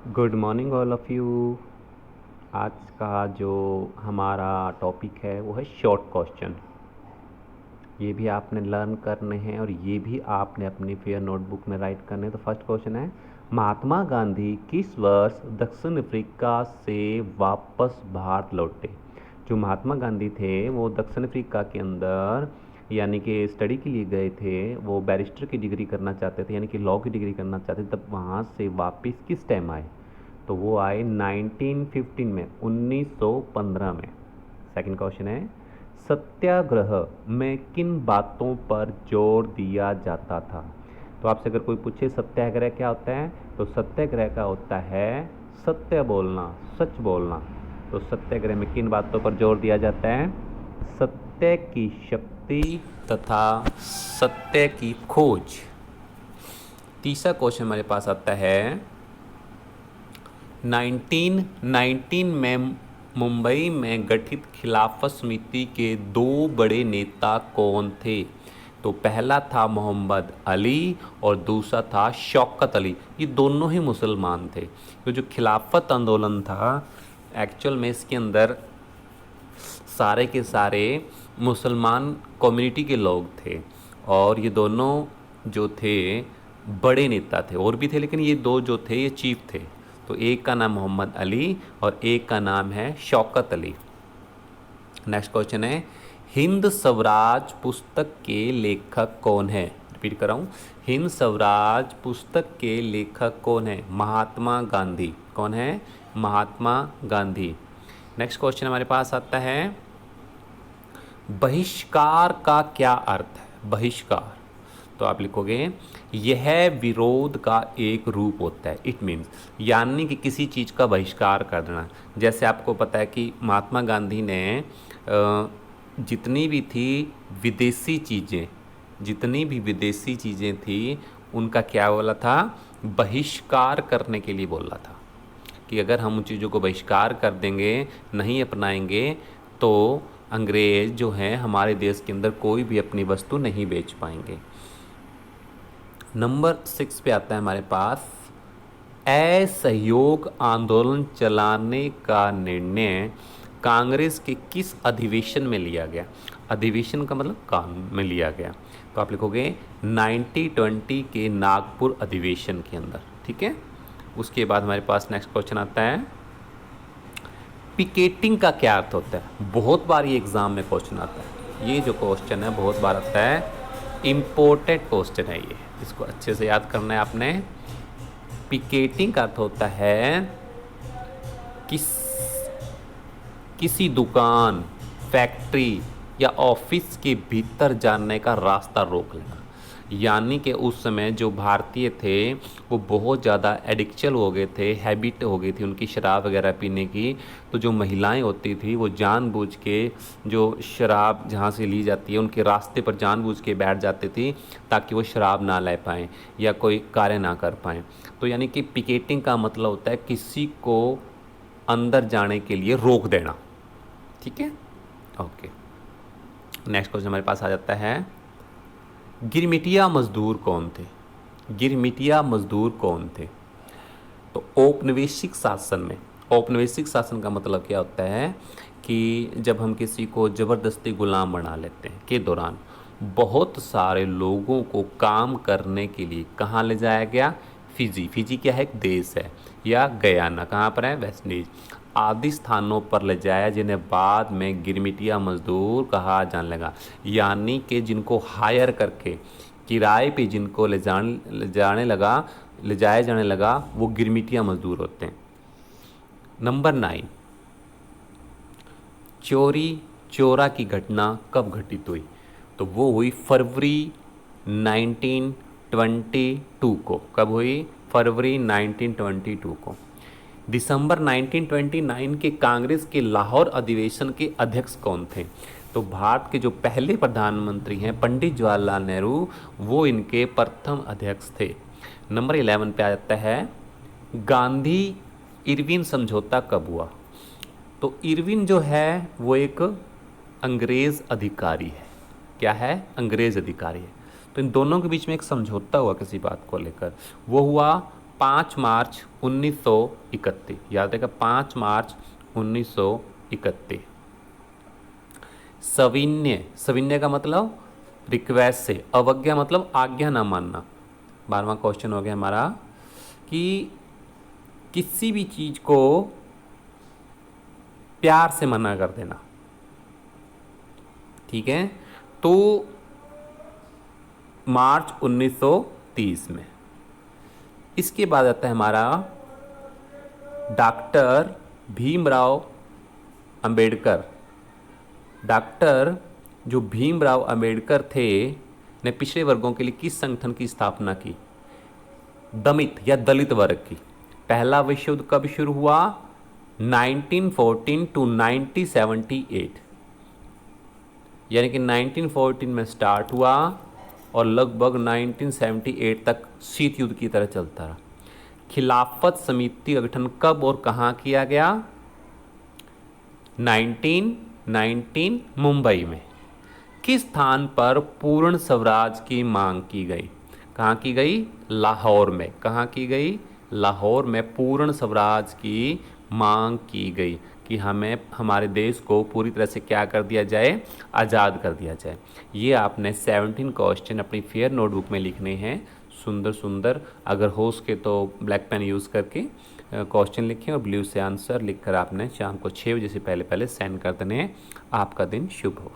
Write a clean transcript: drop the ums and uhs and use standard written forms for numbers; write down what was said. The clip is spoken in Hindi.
Good morning all of you. आज का जो हमारा टॉपिक है वो है शॉर्ट क्वेश्चन। ये भी आपने लर्न करने हैं और ये भी आपने अपनी फेयर नोटबुक में राइट करने हैं। तो फर्स्ट क्वेश्चन है, महात्मा गांधी किस वर्ष दक्षिण अफ्रीका से वापस भारत लौटे? जो महात्मा गांधी थे वो दक्षिण अफ्रीका के अंदर यानी कि स्टडी के लिए गए थे। वो बैरिस्टर की डिग्री करना चाहते थे, यानी कि लॉ की डिग्री करना चाहते थे। तब वहाँ से वापस किस टाइम आए? तो वो आए 1915 में, 1915 में। सेकंड क्वेश्चन है, सत्याग्रह में किन बातों पर जोर दिया जाता था? तो आपसे अगर कोई पूछे सत्याग्रह क्या होता है, तो सत्याग्रह का होता है सत्य बोलना, सच बोलना। तो सत्याग्रह में किन बातों पर जोर दिया जाता है? सत्य की शक्ति तथा सत्य की खोज। तीसरा क्वेश्चन हमारे पास आता है, 1919 में मुंबई में गठित खिलाफत समिति के दो बड़े नेता कौन थे? तो पहला था मोहम्मद अली और दूसरा था शौकत अली। ये दोनों ही मुसलमान थे। तो जो खिलाफत आंदोलन था, एक्चुअल में इसके अंदर सारे के सारे मुसलमान कम्युनिटी के लोग थे और ये दोनों जो थे बड़े नेता थे। और भी थे लेकिन ये दो जो थे ये चीफ थे। तो एक का नाम मोहम्मद अली और एक का नाम है शौकत अली। नेक्स्ट क्वेश्चन है, हिंद स्वराज पुस्तक के लेखक कौन है? रिपीट कर रहा हूँ, हिंद स्वराज पुस्तक के लेखक कौन है? महात्मा गांधी। कौन है? महात्मा गांधी। नेक्स्ट क्वेश्चन हमारे पास आता है, बहिष्कार का क्या अर्थ है? बहिष्कार, तो आप लिखोगे यह विरोध का एक रूप होता है। इट मीन्स, यानी कि किसी चीज़ का बहिष्कार कर देना। जैसे आपको पता है कि महात्मा गांधी ने जितनी भी थी विदेशी चीज़ें, जितनी भी विदेशी चीज़ें थी उनका क्या बोला था? बहिष्कार करने के लिए बोला था कि अगर हम उन चीज़ों को बहिष्कार कर देंगे, नहीं अपनाएंगे, तो अंग्रेज़ जो हैं हमारे देश के अंदर कोई भी अपनी वस्तु नहीं बेच पाएंगे। नंबर 6 पे आता है हमारे पास, असहयोग आंदोलन चलाने का निर्णय कांग्रेस के किस अधिवेशन में लिया गया? अधिवेशन का मतलब कानून में लिया गया। तो आप लिखोगे 1920 के नागपुर अधिवेशन के अंदर। ठीक है। उसके बाद हमारे पास नेक्स्ट क्वेश्चन आता है, पिकेटिंग का क्या अर्थ होता है? बहुत बार ये एग्जाम में क्वेश्चन आता है। ये जो क्वेश्चन है बहुत बार आता है, इम्पोर्टेंट क्वेश्चन है ये, इसको अच्छे से याद करना है आपने। पिकेटिंग का अर्थ होता है किसी दुकान, फैक्ट्री या ऑफिस के भीतर जाने का रास्ता रोक लेना। यानी कि उस समय जो भारतीय थे वो बहुत ज़्यादा एडिक्चुअल हो गए थे, हैबिट हो गई थी उनकी शराब वगैरह पीने की। तो जो महिलाएं होती थी वो जानबूझ के जो शराब जहाँ से ली जाती है उनके रास्ते पर जानबूझ के बैठ जाती थी ताकि वो शराब ना ले पाएँ या कोई कार्य ना कर पाएँ। तो यानी कि पिकेटिंग का मतलब होता है किसी को अंदर जाने के लिए रोक देना। ठीक है, ओके। नेक्स्ट क्वेश्चन हमारे पास आ जाता है, गिरमिटिया मजदूर कौन थे? गिरमिटिया मजदूर कौन थे? तो औपनिवेशिक शासन में, औपनिवेशिक शासन का मतलब क्या होता है कि जब हम किसी को ज़बरदस्ती गुलाम बना लेते हैं के दौरान बहुत सारे लोगों को काम करने के लिए कहाँ ले जाया गया? फिजी। फिजी क्या है? एक देश है। या गयाना, कहाँ पर है? वेस्ट इंडीज आदि स्थानों पर ले जाया, जिन्हें बाद में गिरमिटिया मजदूर कहा जाने लगा। यानी कि जिनको हायर करके किराए पे जिनको ले जाया जाने लगा वो गिरमिटिया मजदूर होते हैं। नंबर 9, चोरी चोरा की घटना कब घटित हुई? तो वो हुई फरवरी 1922 को। कब हुई? फरवरी 1922 को। दिसंबर 1929 के कांग्रेस के लाहौर अधिवेशन के अध्यक्ष कौन थे? तो भारत के जो पहले प्रधानमंत्री हैं पंडित जवाहरलाल नेहरू, वो इनके प्रथम अध्यक्ष थे। नंबर 11 पे आ जाता है, गांधी इरविन समझौता कब हुआ? तो इरविन जो है वो एक अंग्रेज़ अधिकारी है। क्या है? अंग्रेज़ अधिकारी है। तो इन दोनों के बीच में एक समझौता हुआ किसी बात को लेकर, वो हुआ 5 मार्च 1931, याद रखिएगा 5 मार्च 1931। सविनय, सविनय का मतलब रिक्वेस्ट से, अवज्ञा मतलब आज्ञा ना मानना। 12वां क्वेश्चन हो गया हमारा कि किसी भी चीज़ को प्यार से मना कर देना, ठीक है। तो मार्च 1930 में। इसके बाद आता है हमारा डॉक्टर भीमराव अंबेडकर। डॉक्टर जो भीमराव अंबेडकर थे ने पिछड़े वर्गों के लिए किस संगठन की स्थापना की? दलित या दलित वर्ग की। पहला विश्व युद्ध कब शुरू हुआ? 1914 टू 1978, यानी कि 1914 में स्टार्ट हुआ और लगभग 1978 तक शीत युद्ध की तरह चलता रहा। खिलाफत समिति का गठन कब और कहाँ किया गया? 1919 मुंबई में। किस स्थान पर पूर्ण स्वराज की मांग की गई? कहाँ की गई? लाहौर में। कहाँ की गई? लाहौर में पूर्ण स्वराज की मांग की गई कि हमें हमारे देश को पूरी तरह से क्या कर दिया जाए? आज़ाद कर दिया जाए। ये आपने 17 क्वेश्चन अपनी फेयर नोटबुक में लिखने हैं, सुंदर सुंदर। अगर हो सके तो ब्लैक पेन यूज़ करके क्वेश्चन लिखें और ब्लू से आंसर लिखकर आपने शाम को 6 बजे से पहले पहले सेंड कर देने हैं। आपका दिन शुभ हो।